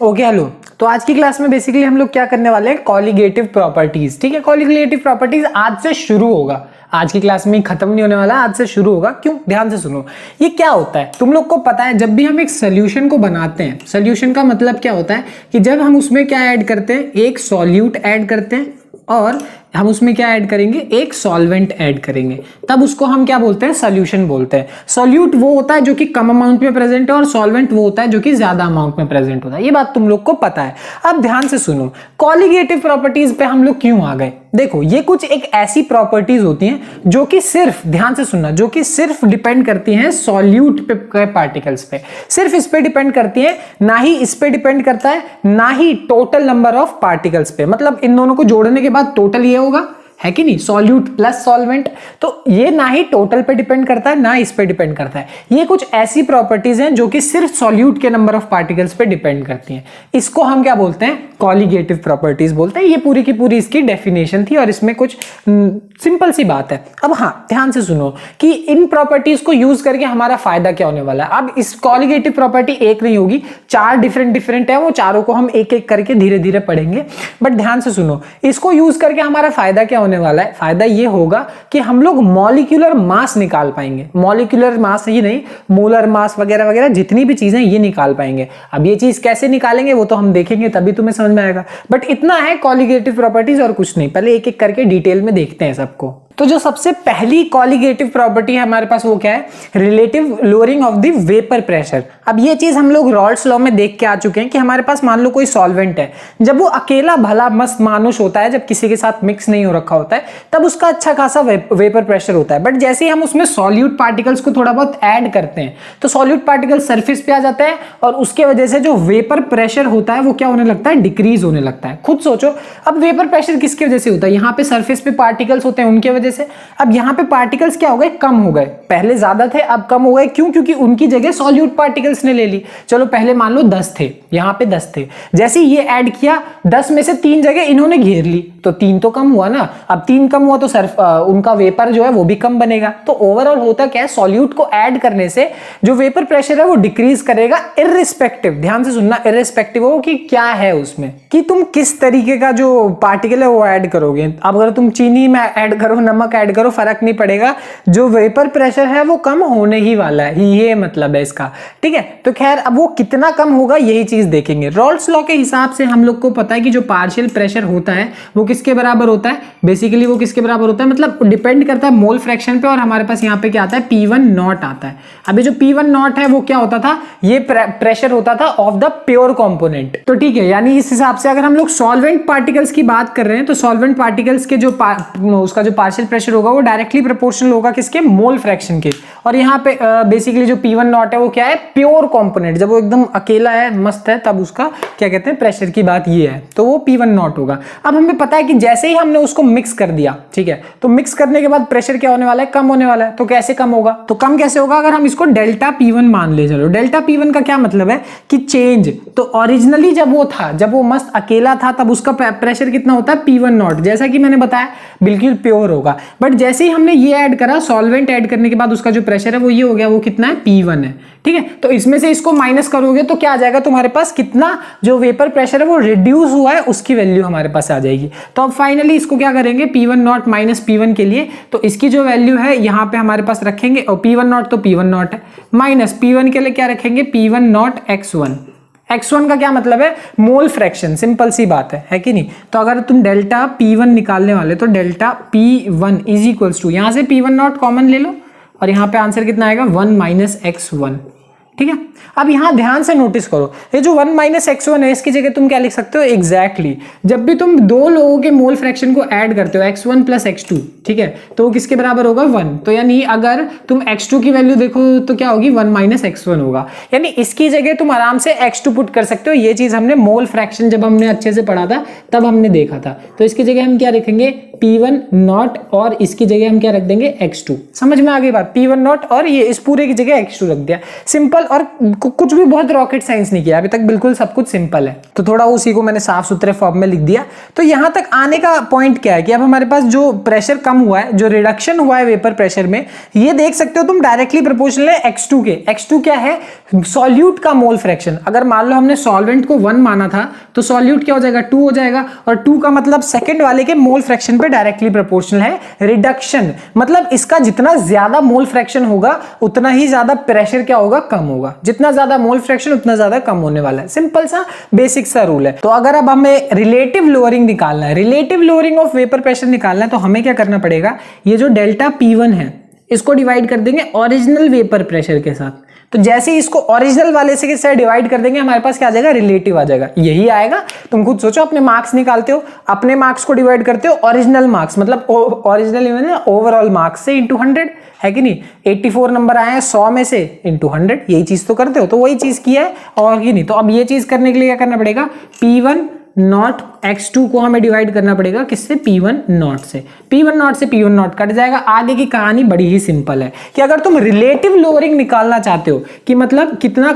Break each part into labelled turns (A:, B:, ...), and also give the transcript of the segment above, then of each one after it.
A: Okay hello. तो आज की क्लास में बेसिकली हम लोग क्या करने वाले हैं, कॉलिगेटिव प्रॉपर्टीज। ठीक है, कॉलिगेटिव प्रॉपर्टीज आज से शुरू होगा, आज की क्लास में खत्म नहीं होने वाला, आज से शुरू होगा। क्यों? ध्यान से सुनो। ये क्या होता है तुम लोग को पता है, जब भी हम एक सोल्यूशन को बनाते हैं, सोल्यूशन का मतलब क्या होता है कि जब हम उसमें क्या ऐड करते हैं, एक सॉल्यूट ऐड करते हैं और हम उसमें क्या ऐड करेंगे, एक सॉल्वेंट ऐड करेंगे, तब उसको हम क्या बोलते हैं, सॉल्यूशन बोलते हैं। सॉल्यूट वो होता है जो कि कम अमाउंट में प्रेजेंट है और सॉल्वेंट वो होता है जो कि ज्यादा अमाउंट में प्रेजेंट होता है। ये बात तुम लोग को पता है। अब ध्यान से सुनो, कॉलिगेटिव प्रॉपर्टीज पे हम लोग क्यों आ गए। देखो, ये कुछ एक ऐसी प्रॉपर्टीज होती हैं जो कि सिर्फ, ध्यान से सुनना, जो कि सिर्फ डिपेंड करती हैं सॉल्यूट पे, पार्टिकल्स पे, सिर्फ इस पे डिपेंड करती है, ना ही इस पे डिपेंड करता है, ना ही टोटल नंबर ऑफ पार्टिकल्स पे। मतलब इन दोनों को जोड़ने के बाद टोटल ये होगा, है कि नहीं, सॉल्यूट प्लस सॉल्वेंट। तो ये ना ही टोटल पे डिपेंड करता है, ना इस पे डिपेंड करता है। ये कुछ ऐसी प्रॉपर्टीज हैं जो कि सिर्फ सॉल्यूट के नंबर ऑफ पार्टिकल्स पे डिपेंड करती हैं। इसको हम क्या बोलते हैं, कॉलिगेटिव प्रॉपर्टीज बोलते हैं। ये पूरी की पूरी इसकी डेफिनेशन थी और इसमें कुछ सिंपल सी बात है। अब हाँ, ध्यान से सुनो कि इन प्रॉपर्टीज को यूज करके हमारा फायदा क्या होने वाला है। अब इस कॉलिगेटिव प्रॉपर्टी एक नहीं होगी, चार डिफरेंट है, वो चारों को हम एक एक करके धीरे धीरे पढ़ेंगे। बट ध्यान से सुनो, इसको यूज करके हमारा फायदा क्या होने वाला है। फायदा ये होगा कि हम लोग मॉलिक्यूलर मास निकाल पाएंगे। मॉलिक्यूलर मास ही नहीं, मोलर मास वगैरह वगैरह जितनी भी चीजें ये निकाल पाएंगे। अब ये चीज कैसे निकालेंगे वो तो हम देखेंगे, तभी तुम्हें समझ में आएगा। बट इतना है कॉलिगेटिव प्रॉपर्टीज और कुछ नहीं। पहले एक एक करके डिटेल में देखते हैं सबको। तो जो सबसे पहली कॉलिगेटिव प्रॉपर्टी है हमारे पास वो क्या है, relative lowering of the vapour pressure. अब ये चीज हम लोग रॉल्स लॉ में देख के आ चुके हैं कि हमारे पास मान लो कोई सॉल्वेंट है, जब वो अकेला भला मस्त मानुष होता है, जब किसी के साथ मिक्स नहीं हो रखा होता है, तब उसका अच्छा खासा वेपर प्रेशर होता है। बट जैसे ही हम उसमें सॉल्यूट पार्टिकल्स को थोड़ा बहुत ऐड करते हैं तो सॉल्यूट पार्टिकल सरफेस पे आ जाते हैं और उसके वजह से जो वेपर प्रेशर होता है वो क्या होने लगता है, डिक्रीज होने लगता है। खुद सोचो, अब वेपर प्रेशर किसकी वजह से होता है, यहाँ पे सरफेस पे पार्टिकल्स होते हैं उनके वजह से। अब यहाँ पे पार्टिकल्स क्या हो गए, कम हो गए। पहले ज्यादा थे, अब कम हो गए। क्यों? क्योंकि उनकी जगह सॉल्यूट पार्टिकल्स ने ले ली। चलो पहले मान लो 10 थे, यहाँ पे 10 थे, जैसे ये ऐड किया 10 में से 3 जगह इन्होंने घेर ली, तो 3 तो कम हुआ ना। अब 3 कम हुआ तो उनका वेपर जो है वो भी कम बनेगा। तो ओवरऑल होता क्या है, सॉल्यूट को ऐड करने से जो वेपर प्रेशर है वो डिक्रीज करेगा, इररिस्पेक्टिव, ध्यान से सुनना, इररिस्पेक्टिव हो कि क्या है उसमें, कि तुम किस तरीके का जो पार्टिकल है वो ऐड करोगे। अब अगर तुम चीनी में ऐड करो, नमक ऐड करो, फर्क नहीं पड़ेगा, जो वेपर प्रेशर है वो कम होने ही वाला है, ये मतलब है इसका। ठीक है, तो खैर अब वो कितना कम होगा यही चीज देखेंगे। रॉल्स लॉ के हिसाब से हम लोग को पता है कि जो पार्शियल प्रेशर होता है वो किसके बराबर होता है, बेसिकली वो किसके बराबर होता है, मतलब डिपेंड करता है मोल फ्रैक्शन पे। और हमारे पास यहाँ पे क्या आता है, P1 नॉट आता है। अभी जो P1 नॉट है वो क्या होता था, ये प्रेशर होता था ऑफ द प्योर कॉम्पोनेंट। तो ठीक है, यानी इस हिसाब से अगर हम लोग सॉल्वेंट पार्टिकल्स की बात कर रहे हैं तो सॉल्वेंट पार्टिकल्स के जो उसका जो पार्शियल प्रेशर होगा वो डायरेक्टली प्रोपोर्शनल होगा किसके, मोल फ्रैक्शन के। और यहाँ पे बेसिकली जो P1 नॉट है वो क्या है, प्योर कंपोनेंट, जब वो एकदम अकेला है, मस्त है, तब उसका क्या कहते हैं, प्रेशर की बात ये है, तो वो P1 नॉट होगा। अब हमें पता है कि जैसे ही हमने उसको मिक्स कर दिया, ठीक है, तो मिक्स करने के बाद प्रेशर क्या होने वाला है, कम होने वाला है। तो कैसे कम होगा, तो कम कैसे होगा, अगर हम इसको डेल्टा P1 मान ले। चलो, डेल्टा P1 का क्या मतलब है कि चेंज, तो ओरिजिनली जब वो था, जब वो मस्त अकेला था, तब उसका प्रेशर कितना होता है, P1 नॉट, जैसा कि मैंने बताया बिल्कुल प्योर होगा। बट जैसे ही हमने ये ऐड करा, सॉल्वेंट ऐड करने के बाद उसका जो प्रेशर है वो ये हो गया, वो कितना है, P1 है। ठीक है, तो इसमें से इसको माइनस करोगे तो क्या आ जाएगा तुम्हारे पास, कितना जो वेपर प्रेशर है वो रिड्यूस हुआ है उसकी वैल्यू हमारे पास आ जाएगी। तो अब फाइनली इसको क्या करेंगे, P1 नॉट माइनस P1 के लिए, तो इसकी जो वैल्यू है यहाँ पे हमारे पास रखेंगे, और P1 नॉट तो P1 नॉट है, माइनस P1 के लिए क्या रखेंगे, P1 नॉट x1। x1 का क्या मतलब है, मोल फ्रैक्शन, सिंपल सी बात है कि नहीं। तो अगर तुम डेल्टा P1 निकालने वाले तो delta P1 is equals to, यहां से P1 नॉट कॉमन ले लो और यहां पे आंसर कितना आएगा, 1 माइनस x1। ठीक है, अब यहां ध्यान से नोटिस करो, ये जो 1 माइनस x1 है इसकी जगह तुम क्या लिख सकते हो, एग्जैक्टली जब भी तुम दो लोगों के मोल फ्रैक्शन को ऐड करते हो, x1 प्लस x2, ठीक है, तो वो किसके बराबर होगा, 1। तो यानी अगर तुम x2 की वैल्यू देखो तो क्या होगी, 1 माइनस x1 होगा। यानी इसकी जगह तुम आराम से x2 पुट कर सकते हो। ये चीज हमने मोल फ्रैक्शन जब हमने अच्छे से पढ़ा था तब हमने देखा था। तो इसकी जगह हम क्या रखेंगे, P1 नॉट, और इसकी जगह हम क्या रख देंगे, x2। समझ में आ गई बात, P1 नॉट और ये इस पूरे की जगह x2 रख दिया, सिंपल। और कुछ भी बहुत रॉकेट साइंस नहीं किया अभी तक, बिल्कुल सब कुछ सिंपल है। तो थोड़ा उसी को मैंने साफ सुथरे फॉर्म में लिख दिया। तो यहां तक आने का पॉइंट क्या है कि अब हमारे पास जो प्रेशर कम हुआ है, जो रिडक्शन हुआ है वेपर प्रेशर में, ये देख सकते हो तुम डायरेक्टली प्रोपोर्शनल है x2 के। x2 क्या है? सॉल्यूट का मोल फ्रैक्शन। अगर मान लो हमने सॉल्वेंट को 1 माना था तो सॉल्यूट क्या हो जाएगा? 2 हो जाएगा, और 2 का मतलब सेकंड वाले के मोल फ्रैक्शन पे डायरेक्टली प्रोपोर्शनल है रिडक्शन। मतलब इसका जितना ज्यादा मोल फ्रैक्शन होगा उतना ही ज्यादा प्रेशर क्या होगा? कम होगा। जितना ज्यादा मोल फ्रैक्शन उतना ज्यादा कम होने वाला है। सिंपल सा बेसिक सा रूल है। तो अगर अब हमें रिलेटिव लोअरिंग निकालना है, relative lowering of vapour pressure निकालना है, तो हमें क्या करना पड़ेगा? ये जो डेल्टा P1 है इसको डिवाइड कर देंगे ओरिजिनल वेपर प्रेशर के साथ। तो जैसे ही इसको ओरिजिनल वाले से किससे डिवाइड कर देंगे, हमारे पास क्या आ जाएगा? रिलेटिव आ जाएगा। यही आएगा। तुम खुद सोचो, अपने मार्क्स निकालते हो, अपने मार्क्स को डिवाइड करते हो ओरिजिनल मार्क्स, मतलब ओरिजिनल ओवरऑल मार्क्स से इंटू 100, है कि नहीं? 84 नंबर आए हैं 100 में से इंटू 100, यही चीज तो करते हो। तो वही चीज किया है और की नहीं। तो अब ये चीज करने के लिए क्या करना पड़ेगा? P1 नॉट x2 को हमें डिवाइड करना पड़ेगा किससे? P1 नॉट से। P1 नॉट से P1 नॉट कट जाएगा। आगे की कहानी बड़ी ही सिंपल है कि अगर तुम रिलेटिव लोअरिंग निकालना चाहते हो कि मतलब कितना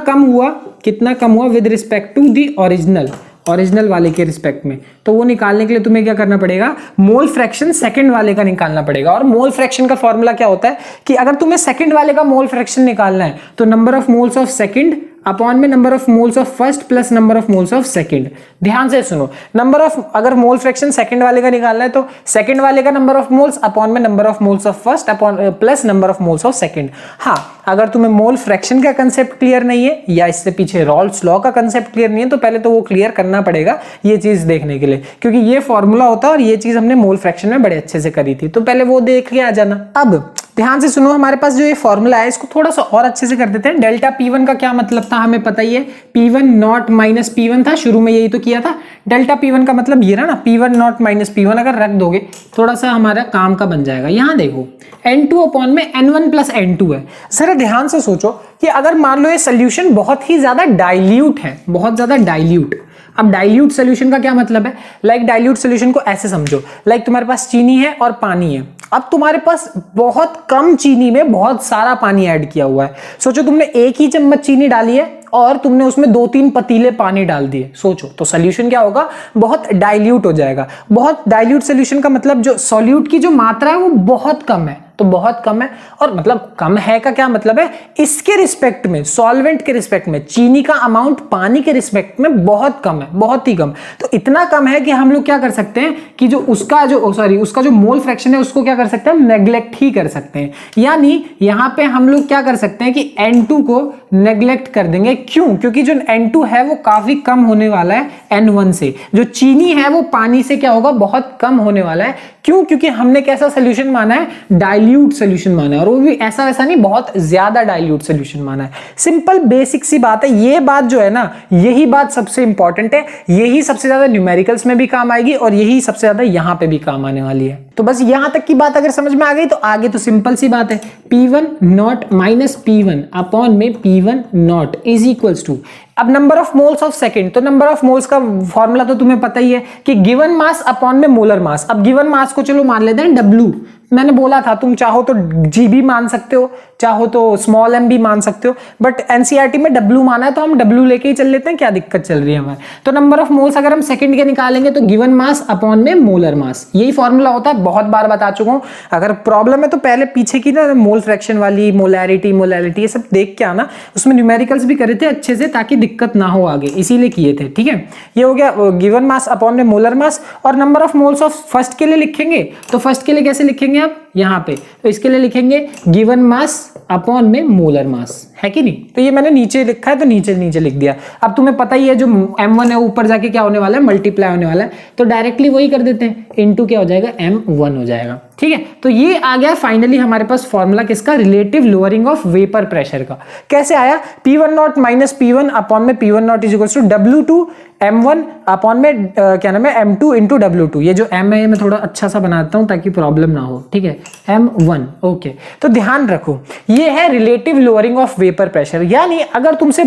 A: कम हुआ with respect to the original वाले के रिस्पेक्ट में, तो वो निकालने के लिए तुम्हें क्या करना पड़ेगा? मोल फ्रैक्शन सेकंड वाले का निकालना पड़ेगा। और मोल फ्रैक्शन का फॉर्मूला क्या होता है कि अगर तुम्हें सेकंड वाले का मोल फ्रैक्शन निकालना है तो number of moles of second upon में number of moles of first plus number of moles of second. ध्यान से सुनो, नंबर ऑफ, अगर मोल फ्रैक्शन सेकंड वाले का निकालना है तो सेकंड वाले का नंबर ऑफ मोल्स अपॉन में number of moles of first upon plus number of moles of second. हाँ, अगर तुम्हें मोल फ्रैक्शन का कंसेप्ट क्लियर नहीं है या इससे पीछे रॉल्स लॉ का कंसेप्ट क्लियर नहीं है तो पहले तो वो क्लियर करना पड़ेगा ये चीज देखने के लिए, क्योंकि ये फॉर्मूला होता है और ये चीज हमने मोल फ्रैक्शन में बड़े अच्छे से करी थी। तो पहले वो देख के आ जाना। अब ध्यान से सुनो, हमारे पास जो ये फॉर्मूला है इसको थोड़ा सा और अच्छे से कर देते हैं। डेल्टा P1 का क्या मतलब था हमें पता ही है, P1 नॉट माइनस P1 था, शुरू में यही तो किया था। डेल्टा P1 का मतलब ये रहा ना, P1 नॉट माइनस P1 अगर रख दोगे थोड़ा सा हमारा काम का बन जाएगा। यहाँ देखो N2 अपॉन में N1 प्लस N2 है। जरा ध्यान से सोचो कि अगर मान लो ये सोल्यूशन बहुत ही ज्यादा डाइल्यूट है, बहुत ज्यादा डाइल्यूट। अब डाइल्यूट सोल्यूशन का क्या मतलब है? लाइक डाइल्यूट सोल्यूशन को ऐसे समझो, लाइक तुम्हारे पास चीनी है और पानी है। अब तुम्हारे पास बहुत कम चीनी में बहुत सारा पानी ऐड किया हुआ है। सोचो तुमने एक ही चम्मच चीनी डाली है और तुमने उसमें 2-3 पतीले पानी डाल दिए। सोचो तो सोल्यूशन क्या होगा? बहुत डाइल्यूट हो जाएगा। बहुत डाइल्यूट सोल्यूशन का मतलब जो सॉल्यूट की जो मात्रा है वो बहुत कम है। तो बहुत कम है, और मतलब कम है का क्या मतलब है? इसके रिस्पेक्ट में, सॉल्वेंट के रिस्पेक्ट में चीनी का अमाउंट पानी के रिस्पेक्ट में बहुत कम है, बहुत ही कम। तो इतना कम है कि हम लोग क्या कर सकते हैं कि जो उसका जो मोल फ्रैक्शन है उसको क्या कर सकते हैं? नेग्लेक्ट ही कर सकते हैं। यानी यहां पे हम लोग क्या कर सकते हैं कि N2 को नेग्लेक्ट कर देंगे। क्यों? क्योंकि जो N2 है वो काफी कम होने वाला है N1 से। जो चीनी है वो पानी से क्या होगा? बहुत कम होने वाला है। क्यों? क्योंकि हमने कैसा सोल्यूशन माना है? डाइल्यूट सोल्यूशन माना है, और वो भी ऐसा वैसा नहीं, बहुत ज्यादा डाइल्यूट सोल्यूशन माना है। सिंपल बेसिक सी बात है। ये बात जो है ना, यही बात सबसे इंपॉर्टेंट है। यही सबसे ज्यादा न्यूमेरिकल्स में भी काम आएगी और यही सबसे ज्यादा यहां पे भी काम आने वाली है। तो बस यहां तक की बात अगर समझ में आ गई तो आगे तो सिंपल सी बात है। P1 not minus P1 upon में P1 not is equals to, अब number of moles of second. तो नंबर ऑफ मोल्स का फॉर्मूला तो तुम्हें पता ही है कि गिवन मास अपॉन में मोलर मास। अब गिवन मास को चलो मान लेते हैं W। मैंने बोला था तुम चाहो तो G भी मान सकते हो, चाहो तो स्मॉल m भी मान सकते हो, बट एनसीईआरटी में W माना है तो हम W लेके ही चल लेते हैं। क्या दिक्कत चल रही है हमारे? तो नंबर ऑफ मोल्स अगर हम सेकंड के निकालेंगे तो गिवन मास अपॉन में मोलर मास, यही फॉर्मूला होता है। बहुत बार बता चुका हूं। अगर प्रॉब्लम है तो पहले पीछे की ना मोल फ्रैक्शन वाली मोलैरिटी ये सब देख के आना, उसमें न्यूमेरिकल्स भी करे थे अच्छे से ताकि दिक्कत ना हो आगे, इसीलिए किए थे। ठीक है, ये हो गया गिवन मास अपॉन में मोलर मास। और number of moles of first के लिए लिखेंगे तो फर्स्ट के लिए कैसे लिखेंगे आप? यहाँ पे तो इसके लिए लिखेंगे गिवन मास अपॉन में मोलर मास, है कि नहीं? तो ये मैंने नीचे लिखा है तो नीचे लिख दिया। अब तुम्हें पता ही है जो M1 है ऊपर जाके क्या होने वाला है? मल्टीप्लाई होने वाला है। तो डायरेक्टली वही कर देते हैं, इनटू क्या हो जाएगा? M1 हो जाएगा। ठीक है, तो ये आ गया फाइनली हमारे पास फॉर्मूला किसका? Relative lowering of vapour pressure का। कैसे आया? P1 not minus P1 upon में P1 not is equals to W2 M1 upon में क्या नाम है? M2 into W2। ये जो M है मैं थोड़ा अच्छा सा बनाता हूं ताकि प्रॉब्लम ना हो। ठीक है, M1। ओके, तो ध्यान रखो ये है relative lowering of vapour pressure. यानी अगर तुमसे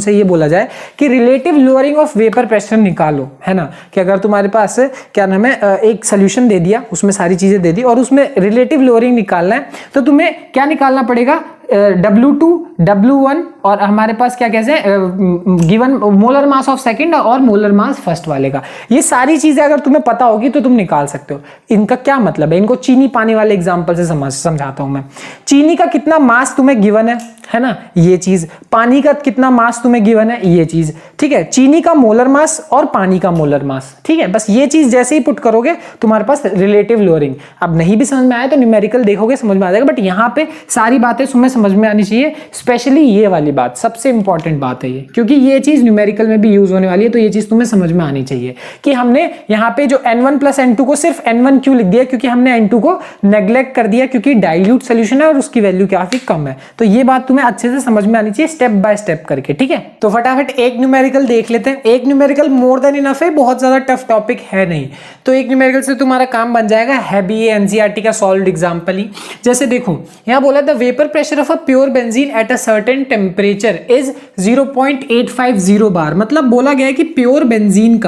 A: ये बोला जाए कि relative lowering of vapour pressure निकालो, है ना, कि अगर तुम्हारे पास क्या नाम है एक सोल्यूशन दे दिया, उसमें सारी चीजें दे दी और उसमें रिलेटिव लोअरिंग निकालना है, तो तुम्हें क्या निकालना पड़ेगा? W2, W1 और हमारे पास क्या कहते हैं given molar mass of second और मोलर मास फर्स्ट वाले का। ये सारी चीजें अगर तुम्हें पता होगी तो तुम निकाल सकते हो। इनका क्या मतलब है, इनको चीनी पानी वाले एग्जांपल से समझाता हूं मैं। चीनी का कितना मास तुम्हें गिवन है ना, ये चीज। पानी का कितना मास तुम्हें गिवन है, ये चीज, ठीक है। चीनी का मोलर मास और पानी का मोलर मास, ठीक है। बस ये चीज जैसे ही पुट करोगे तुम्हारे पास रिलेटिव लोअरिंग। अब नहीं भी समझ में आया तो न्यूमेरिकल देखोगे समझ में आ जाएगा, बट यहाँ पे सारी बातें तुम्हें समझ में आनी चाहिए। स्पेशली ये वाली बात सबसे इंपॉर्टेंट बात है ये, क्योंकि ये चीज न्यूमेरिकल में भी यूज होने वाली है, तो ये चीज तुम्हें समझ में आनी चाहिए कि हमने यहाँ पे जो N1 प्लस N2 को सिर्फ N1 क्यों लिख दिया, क्योंकि हमने N2 को नेग्लेक्ट कर दिया, क्योंकि डाइल्यूट सोल्यूशन है और उसकी वैल्यू काफी कम है। तो ये बात तुम्हें अच्छे से समझ में आनी चाहिए स्टेप बाय स्टेप करके, ठीक है। तो फटाफट एक न्यूमेरिकल देख लेते हैं। एक न्यूमेरिकल मोर देन इनफ है, बहुत ज्यादा टफ टॉपिक है नहीं। तो एक न्यूमेरिकल से तुम्हारा काम बन जाएगा, है भी ये एनसीईआरटी का सॉल्व्ड एग्जांपल ही। जैसे देखो यहां बोला the vapour pressure of a pure benzene at a certain temperature is 0.850 बार। मतलब बोला गया है कि प्योर बेंजीन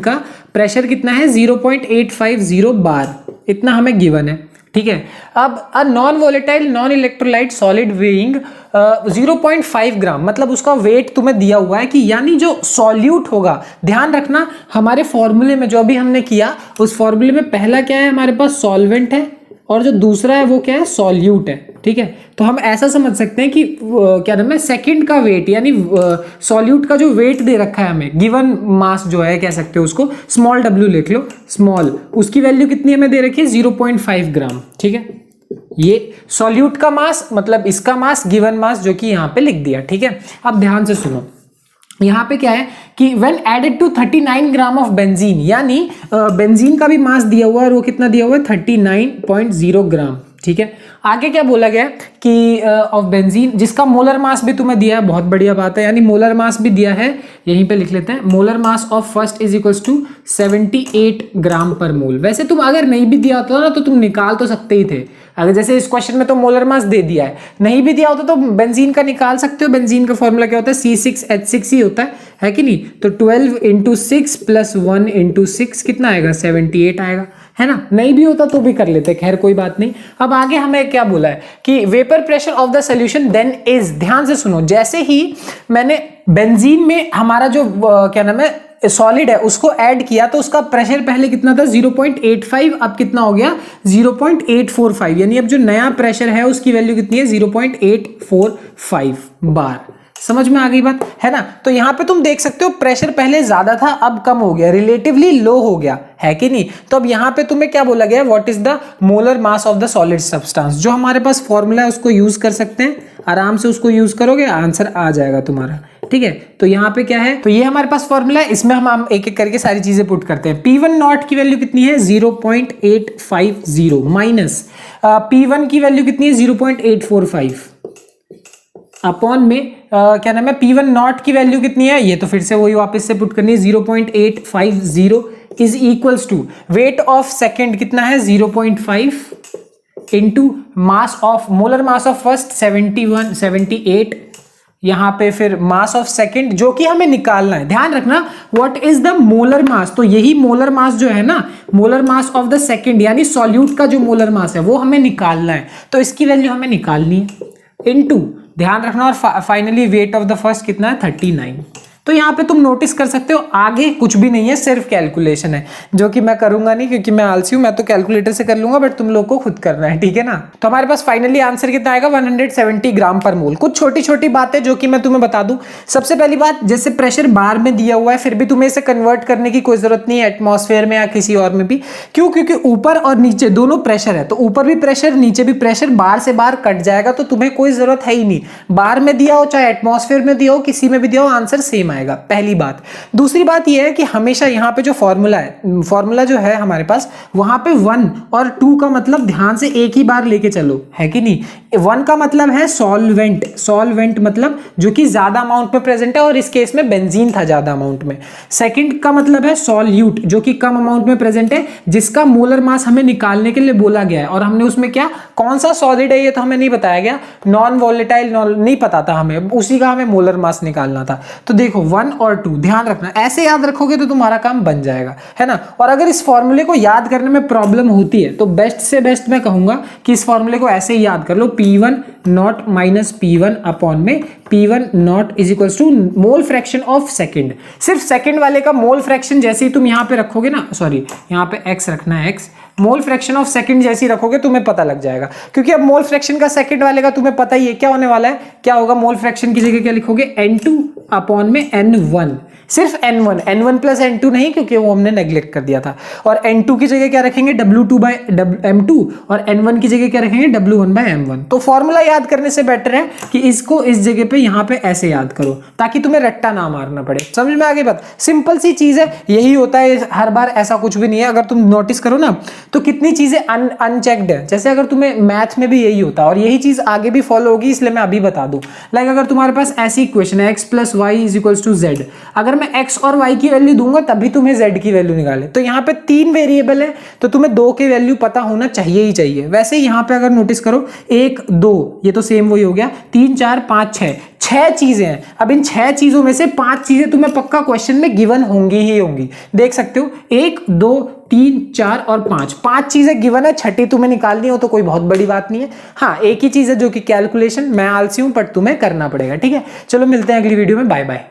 A: का प्रेशर कितना है, 0.850 बार, इतना हमें गिवन है, ठीक है। अब a non volatile non electrolyte solid weighing 0.5 ग्राम, मतलब उसका वेट तुम्हें दिया हुआ है कि यानी जो सॉल्यूट होगा, ध्यान रखना हमारे फॉर्मूले में जो अभी हमने किया उस फॉर्मूले में पहला क्या है हमारे पास, सॉल्वेंट है, और जो दूसरा है वो क्या है, सॉल्यूट है, ठीक है। तो हम ऐसा समझ सकते हैं कि क्या नाम है, सेकंड का वेट यानी सॉल्यूट का जो वेट दे रखा है हमें, गिवन मास जो है कह सकते हो उसको स्मॉल w लिख लो, स्मॉल, उसकी वैल्यू कितनी हमें दे रखी है, 0.5 ग्राम, ठीक है। ये सॉल्यूट का मास मतलब इसका मास, गिवन मास जो कि यहाँ पे लिख दिया, ठीक है। अब ध्यान से सुनो, यहाँ पे क्या है कि when added to 39 gram of benzene, यानी बेंजीन का भी मास दिया हुआ है और वो कितना दिया हुआ है, 39.0 ग्राम, ठीक है। आगे क्या बोला गया कि ऑफ बेंजीन, जिसका मोलर मास भी तुम्हें दिया है, बहुत बढ़िया बात है, यानी मोलर मास भी दिया है, यहीं पे लिख लेते हैं, molar mass of first is equals to 78 gram per mole. वैसे तुम अगर नहीं भी दिया होता ना तो तुम निकाल तो सकते ही थे, अगर जैसे इस क्वेश्चन में तो मोलर मास दे दिया है, नहीं भी दिया होता तो बेंजीन का निकाल सकते हो। बेंजीन का फॉर्मूला क्या होता है, C6H6 ही होता है कि नहीं। तो 12 × 6 + 1 × 6 कितना आएगा, 78 आएगा, है ना। नहीं भी होता तो भी कर लेते, खैर कोई बात नहीं। अब आगे हमें क्या बोला है कि vapour pressure of the solution then is, ध्यान से सुनो, जैसे ही मैंने बेंजीन में हमारा जो क्या नाम है सॉलिड है उसको ऐड किया तो उसका प्रेशर पहले कितना था, 0.85, अब कितना हो गया, 0.845, यानी अब जो नया प्रेशर है उसकी वैल्यू कितनी है, 0.845 बार। समझ में आ गई बात, है ना। तो यहां पे तुम देख सकते हो प्रेशर पहले ज्यादा था अब कम हो गया, रिलेटिवली लो हो गया, है कि नहीं। तो अब यहां पे तुम्हें क्या बोला गया, what is the molar mass of the solid substance. जो हमारे पास फॉर्मूला है उसको यूज कर सकते हैं, आराम से उसको यूज करोगे आंसर आ जाएगा तुम्हारा, ठीक है। तो यहाँ पे क्या है, तो ये हमारे पास फॉर्मूला है, इसमें हम एक एक करके सारी चीजें पुट करते हैं। P1 नॉट की वैल्यू कितनी है, 0.850 माइनस P1 की वैल्यू कितनी है, 0.845 अपॉन में क्या नाम है, P1 नॉट की वैल्यू कितनी है, ये तो फिर से वही वापस से पुट करनी है, 0.850 is equals to weight of second कितना है, 0.5 into mass of molar mass of first 78, यहां पे फिर मास ऑफ सेकंड जो कि हमें निकालना है। ध्यान रखना what is the molar mass, तो यही मोलर मास जो है ना, molar mass of the second यानी सॉल्यूट का जो मोलर मास है वो हमें निकालना है, तो इसकी वैल्यू हमें निकालनी है, इनटू ध्यान रखना, और finally weight of the first कितना है, 39। तो यहाँ पे तुम नोटिस कर सकते हो आगे कुछ भी नहीं है, सिर्फ कैलकुलेशन है, जो कि मैं करूंगा नहीं क्योंकि मैं आलसी हूं, मैं तो कैलकुलेटर से कर लूंगा, बट तुम लोग को खुद करना है, ठीक है ना। तो हमारे पास फाइनली आंसर कितना आएगा, 170 ग्राम पर मोल। कुछ छोटी छोटी बातें जो कि मैं तुम्हें बता दूं। सबसे पहली बात, जैसे प्रेशर बार में दिया हुआ है फिर भी तुम्हें इसे कन्वर्ट करने की कोई जरूरत नहीं है एटमॉस्फेयर में या किसी और में भी, क्यों, क्योंकि ऊपर और नीचे दोनों प्रेशर है, तो ऊपर भी प्रेशर नीचे भी प्रेशर, बार से बार कट जाएगा, तो तुम्हें कोई जरूरत है ही नहीं, बार में दिया हो चाहे एटमॉस्फेयर में दिया हो, किसी में भी दिया हो आंसर सेम आएगा, पहली बात। दूसरी बात यह है कि हमेशा यहां पे जो फॉर्मूला है, फॉर्मूला जो है हमारे पास, वहां पे 1 और 2 का मतलब ध्यान से एक ही बार लेके चलो, है कि नहीं। 1 का मतलब है सॉल्वेंट, सॉल्वेंट मतलब जो कि ज्यादा अमाउंट में प्रेजेंट है, और इस केस में बेंजीन था ज्यादा अमाउंट में। सेकंड का मतलब है सॉल्यूट, जो कि कम अमाउंट में प्रेजेंट है, जिसका मोलर मास हमें निकालने के लिए बोला गया है, और हमने उसमें क्या, कौन सा सॉलिड है ये तो हमें नहीं बताया गया, नॉन वोलेटाइल नहीं पता था हमें, उसी का हमें मोलर मास निकालना था। तो देखो 1 और 2, ध्यान रखना, ऐसे याद रखोगे तो तुम्हारा काम बन जाएगा, है ना। और अगर इस फॉर्मूले को याद करने में प्रॉब्लम होती है तो बेस्ट से बेस्ट मैं कहूंगा कि इस फॉर्मूले को ऐसे ही याद कर लो, P1 not minus P1 upon में P1 not is equals to mole fraction of second. सिर्फ सेकंड वाले का मोल फ्रैक्शन जैसे ही तुम यहाँ पे रखोगे ना, सॉरी यहाँ पे x रखना है, x mole fraction of second जैसे ही रखोगे तुम्हें पता लग जाएगा, क्योंकि अब मोल फ्रैक्शन का सेकंड वाले का तुम्हें पता ही है क्या होने वाला है, क्या होगा, मोल फ्रैक्शन की जगह क्या लिखोगे, N2 अपॉन में N1, सिर्फ N1 प्लस N2 नहीं, क्योंकि वो हमने नेग्लेक्ट कर दिया था। और N2 की जगह क्या रखेंगे, W2 बाय M2, और N1 की जगह क्या रखेंगे, W1 बाय M1। तो फॉर्मूला याद करने से बेटर है कि इसको इस जगह पे यहाँ पे ऐसे याद करो ताकि तुम्हें रट्टा ना मारना पड़े। समझ में आ गई बात, सिंपल सी चीज है, यही होता है हर बार, ऐसा कुछ भी नहीं है। अगर तुम नोटिस करो ना तो कितनी चीजें अनचेक्ड है, जैसे अगर तुम्हें मैथ में भी यही होता है और यही चीज आगे भी फॉलो होगी, इसलिए मैं अभी बता दूं। लाइक अगर तुम्हारे पास ऐसी इक्वेशन है x plus y is equals to z, अगर मैं x और y की वैल्यू दूंगा तभी तुम्हें z की वैल्यू निकाले, तो यहाँ पे 3 वेरिएबल है तो तुम्हें 2 की वैल्यू पता होना चाहिए ही चाहिए। वैसे यहाँ पे अगर नोटिस करो 1 2 ये तो सेम वही हो गया, 3 4 5 6 चीजें हैं। अब इन 6 चीजों में से 5 चीजें तुम्हें पक्का क्वेश्चन में गिवन होंगी ही होंगी, देख सकते हो 1 2 3 4 और 5 चीजें गिवन है, छठी तुम्हें निकालनी हो तो कोई बहुत बड़ी बात नहीं है। हाँ एक ही चीज है जो कि कैलकुलेशन, मैं आलसी हूं बट तुम्हें करना पड़ेगा, ठीक है। चलो मिलते हैं अगली वीडियो में, बाय बाय।